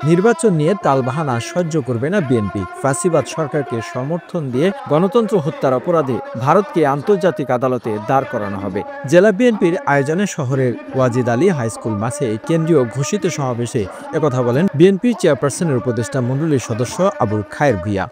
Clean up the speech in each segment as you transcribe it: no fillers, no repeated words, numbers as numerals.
নির্বাচন নিয়ে তালবাহানা সহ্য করবে না বিএনপি। ফ্যাসিবাদ সরকারকে সমর্থন দিয়ে গণতন্ত্র হত্যার অপরাধে ভারতকে আন্তর্জাতিক আদালতে দাঁড় করানো হবে। জেলা বিএনপির আয়োজনে শহরের ওয়াজিদ আলী হাইস্কুল মাঠে কেন্দ্রীয় ঘোষিত সমাবেশে একথা বলেন বিএনপি চেয়ারপারসনের উপদেষ্টা মণ্ডলীর সদস্য আবুল খায়ের ভূঁইয়া।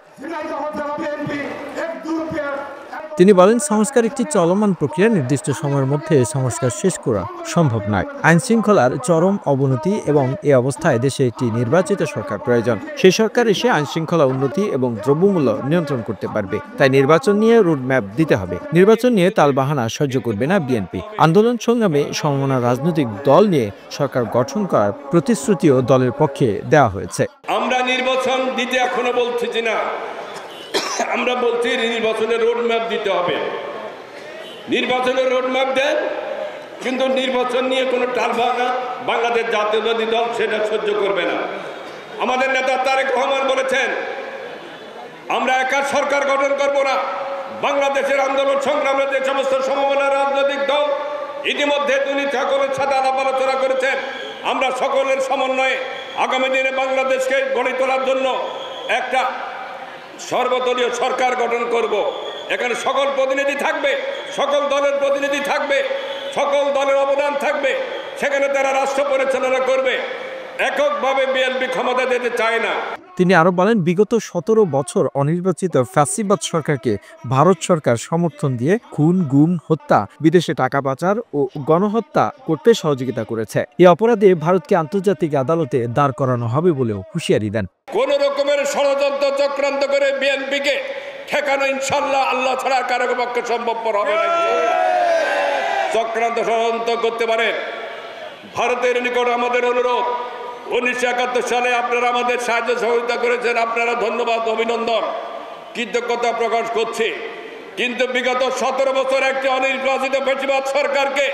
তিনি বলেন, সংস্কার একটি চলমান প্রক্রিয়া, নির্দিষ্ট সময়ের মধ্যে সংস্কার শেষ করা সম্ভব নয়। আইন শৃঙ্খলার চরম অবনতি এবং এ অবস্থায় দেশে একটি নির্বাচিত সরকার প্রয়োজন। সেই সরকার এসে আইন শৃঙ্খলা উন্নতি এবং দ্রব্যমূল্য নিয়ন্ত্রণ করতে পারবে। তাই নির্বাচন নিয়ে রোডম্যাপ দিতে হবে। নির্বাচন নিয়ে তালবাহানা সহ্য করবে না বিএনপি। আন্দোলন সংগ্রামে সমমনা রাজনৈতিক দল নিয়ে সরকার গঠন করার প্রতিশ্রুতিও দলের পক্ষে দেওয়া হয়েছে। আমরা নির্বাচন দিতে এখনো বলতেছি না, আমরা বলছি নির্বাচনের রোডম্যাপ দিতে হবে। নির্বাচনের রোডম্যাপ দেন, কিন্তু নির্বাচন নিয়ে কোনো টালবাহানা বাংলাদেশ জাতীয়তাবাদী দল সেটা সহ্য করবে না। আমাদের নেতা তারেক রহমান বলেছেন, আমরা একা সরকার গঠন করব না। বাংলাদেশের আন্দোলন সংগ্রামের যে সমস্ত সমমনা রাজনৈতিক দল ইতিমধ্যে তিনি সকলের সাথে আলাপ আলোচনা করেছেন। আমরা সকলের সমন্বয়ে আগামী দিনে বাংলাদেশকে গড়ে তোলার জন্য একটা সর্বদলীয় সরকার গঠন করব। এখানে সকল প্রতিনিধি থাকবে, সকল দলের প্রতিনিধি থাকবে, সকল দলের অবদান থাকবে। সেখানে তারা রাষ্ট্র পরিচালনা করবে। এককভাবে বিএনপি ক্ষমতা যেতে চায় না। তিনি আরো বলেন, বিগত ১৭ বছর অনির্বাচিত ফ্যাসিবাদ সরকারকে ভারত সরকার সমর্থন দিয়ে খুন, গুম, হত্যা, বিদেশে টাকা পাচার ও গণহত্যা করতে সহযোগিতা করেছে। এই অপরাধে ভারতকে আন্তর্জাতিক আদালতে দাঁড় করানো হবে বলেও হুঁশিয়ারি দেন। কোন রকমের ষড়যন্ত্র চক্রান্ত করে বিএনপিকে ঠেকানো ইনশাআল্লাহ আল্লাহ ছাড়া কারো পক্ষে সম্ভবপর হবে না। চক্রান্ত ষড়যন্ত্র করতে পারেন। ভারতের নিকট আমাদের অনুরোধ, 1971 সালে আপনারা আমাদের সাহায্য সহযোগিতা করেছেন, আপনারা ধন্যবাদ, অভিনন্দন, কৃতজ্ঞতা প্রকাশ করছি। কিন্তু বিগত 17 বছর একটি অনির্বাচিত ফ্যাসিবাদ সরকারকে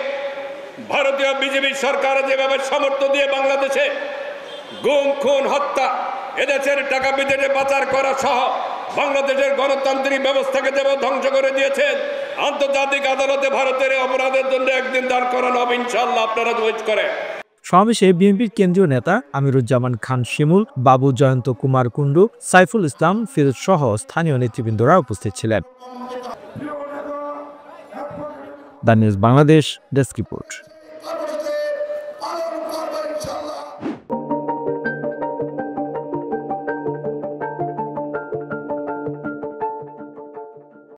ভারতীয় বিজেপি সরকার যেভাবে সমর্থন দিয়ে বাংলাদেশে গুম, খুন, হত্যা, এদেশের টাকা বিদেশে পাচার করা সহ বাংলাদেশের গণতান্ত্রিক ব্যবস্থাকে যেভাবে ধ্বংস করে দিয়েছেন, আন্তর্জাতিক আদালতে ভারতের অপরাধের জন্য একদিন দাঁড় করানো হবে ইনশাআল্লাহ, আপনারা ওয়েট করেন। সমাবেশে বিএনপির কেন্দ্রীয় নেতা আমিরুজ্জামান খান শিমুল, বাবু জয়ন্ত কুমার কুণ্ডু, সাইফুল ইসলাম ফিরোজ সহ স্থানীয় নেতৃবৃন্দরা উপস্থিত ছিলেন। The news Bangladesh desk report.